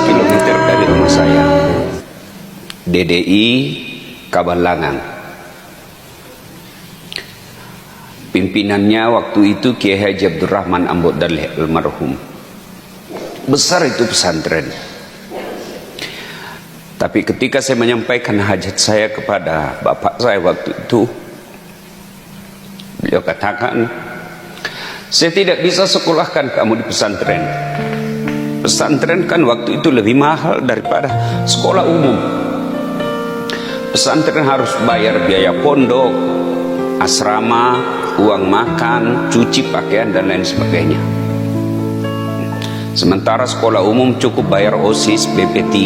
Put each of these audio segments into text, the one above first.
kilometer dari rumah saya. DDI Kabalangan. Pimpinannya waktu itu Kiai Haji Abdurrahman Ambot Daleh almarhum. Besar itu pesantren. Tapi ketika saya menyampaikan hajat saya kepada bapak saya waktu itu, beliau katakan, saya tidak bisa sekolahkan kamu di pesantren. Pesantren kan waktu itu lebih mahal daripada sekolah umum. Pesantren harus bayar biaya pondok, asrama, uang makan, cuci pakaian dan lain sebagainya. Sementara sekolah umum cukup bayar OSIS, BP3,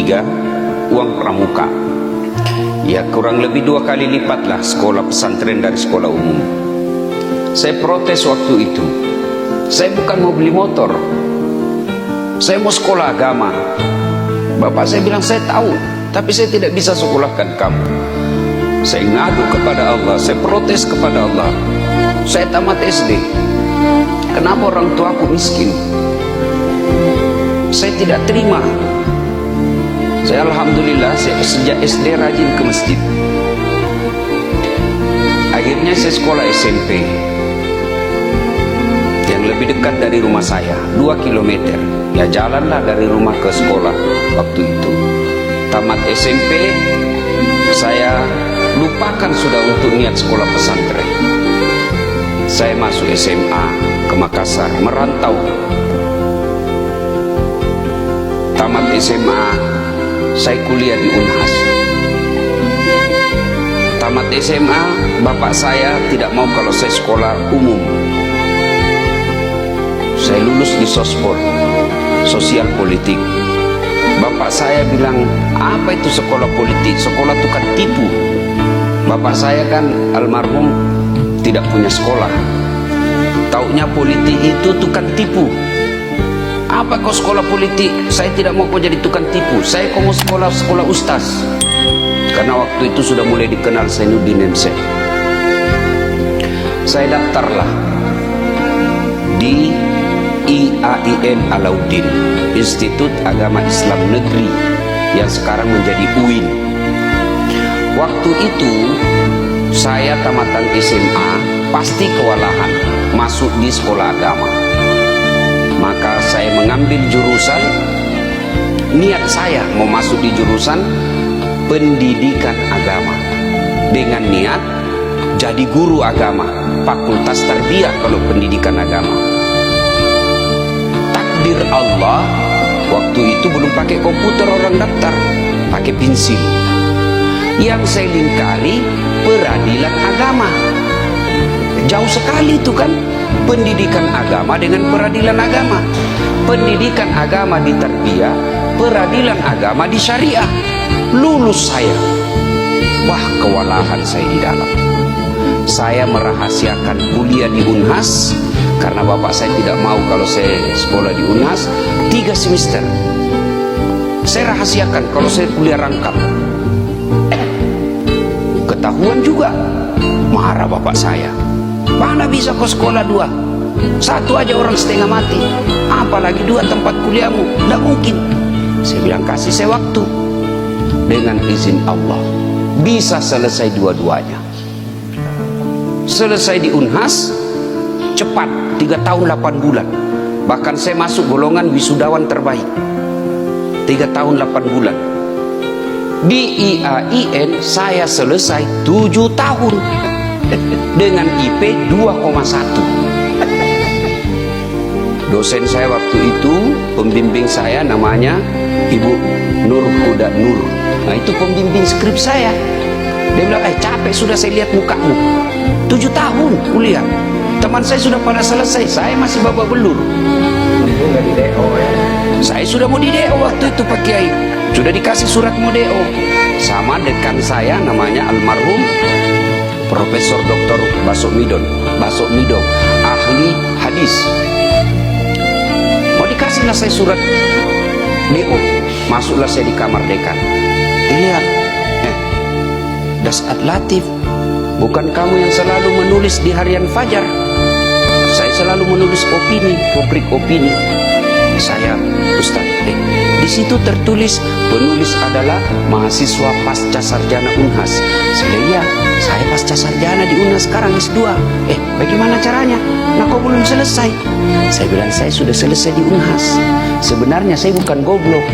uang pramuka. Ya kurang lebih 2 kali lipat lah sekolah pesantren dari sekolah umum. Saya protes waktu itu. Saya bukan mau beli motor, saya mau sekolah agama. Bapak saya bilang, saya tahu, tapi saya tidak bisa sekolahkan kamu. Saya ngadu kepada Allah, saya protes kepada Allah. Saya tamat SD, kenapa orang tua aku miskin? Saya tidak terima. Saya alhamdulillah sejak SD rajin ke masjid. Akhirnya saya sekolah SMP yang lebih dekat dari rumah saya, 2 kilometer. Ya jalanlah dari rumah ke sekolah waktu itu. Tamat SMP, saya lupakan sudah untuk niat sekolah pesantren. Saya masuk SMA ke Makassar, merantau. Tamat SMA, saya kuliah di Unhas. Tamat SMA, bapak saya tidak mau kalau saya sekolah umum. Saya lulus di Sospor, sosial politik. Bapak saya bilang, apa itu sekolah politik? Sekolah itu kan tipu. Bapak saya kan almarhum tidak punya sekolah. Taunya politik itu tukang tipu. Apa kau sekolah politik? Saya tidak mau kau jadi tukang tipu. Saya kau mau sekolah ustaz. Karena waktu itu sudah mulai dikenal Zainuddin MC. Saya daftarlah di IAIN Alauddin, Institut Agama Islam Negeri, yang sekarang menjadi UIN. Waktu itu saya tamatan SMA pasti kewalahan masuk di sekolah agama. Maka saya mengambil jurusan, niat saya mau masuk di jurusan pendidikan agama dengan niat jadi guru agama, fakultas tarbiyah kalau pendidikan agama. Takdir Allah, waktu itu belum pakai komputer orang daftar, pakai pensil. Yang saya lingkari peradilan agama. Jauh sekali itu kan, pendidikan agama dengan peradilan agama. Pendidikan agama di tarbiyah, peradilan agama di syariah. Lulus saya. Wah, kewalahan saya di dalam. Saya merahasiakan kuliah di Unhas karena bapak saya tidak mau kalau saya sekolah di Unhas 3 semester. Saya rahasiakan kalau saya kuliah rangkap. Ketahuan juga, marah bapak saya. Mana bisa kau sekolah 2? 1 aja orang setengah mati, apalagi 2 tempat kuliahmu? Tidak mungkin. Saya bilang, kasih saya waktu. Dengan izin Allah bisa selesai dua-duanya. Selesai di Unhas cepat, 3 tahun 8 bulan. Bahkan saya masuk golongan wisudawan terbaik, 3 tahun 8 bulan. Di IAIN saya selesai 7 tahun dengan IP 2,1. Dosen saya waktu itu, pembimbing saya namanya Ibu Nur Huda Nur. Nah, itu pembimbing skrip saya. Dia bilang, capek sudah saya lihat mukamu. 7 tahun kuliah. Teman saya sudah pada selesai, saya masih babak belur. Saya sudah mau di DO waktu itu Pak Kiai. Sudah dikasih surat mau DO. Sama dekan saya namanya almarhum Profesor Dr. Basok Midon, ahli hadis. Mau dikasihlah saya surat DO. Masuklah saya di kamar dekan. Dilihat, Dasat Latif, bukan kamu yang selalu menulis di harian Fajar? Saya selalu menulis opini, rubrik opini. saya, Ustaz, di situ tertulis penulis adalah mahasiswa pasca sarjana Unhas. Iya, saya pasca sarjana di Unhas sekarang S2. Bagaimana caranya? Nah, kau belum selesai. Saya bilang, saya sudah selesai di Unhas. Sebenarnya saya bukan goblok.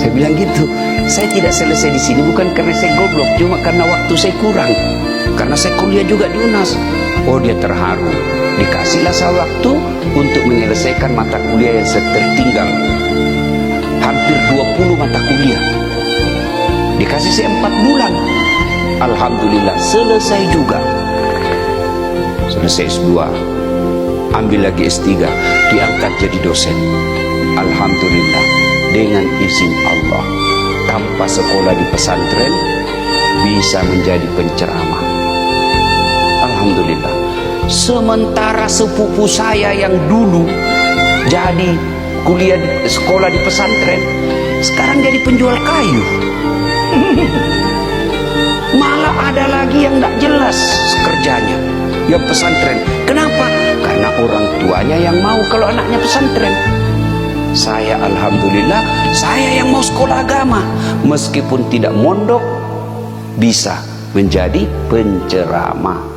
Saya bilang gitu. Saya tidak selesai di sini bukan karena saya goblok, cuma karena waktu saya kurang. Karena saya kuliah juga di Unhas. Oh, dia terharu. Dikasihlah saya waktu untuk menyelesaikan mata kuliah yang tertinggal. Hampir 20 mata kuliah. Dikasih saya 4 bulan. Alhamdulillah, selesai juga. Selesai S2. Ambil lagi S3. Diangkat jadi dosen. Alhamdulillah. Dengan izin Allah. Tanpa sekolah di pesantren, bisa menjadi penceramah. Alhamdulillah. Sementara sepupu saya yang dulu jadi kuliah di sekolah di pesantren, sekarang jadi penjual kayu. Malah ada lagi yang tidak jelas kerjanya, yang pesantren. Kenapa? Karena orang tuanya yang mau kalau anaknya pesantren. Saya alhamdulillah, saya yang mau sekolah agama, meskipun tidak mondok, bisa menjadi penceramah.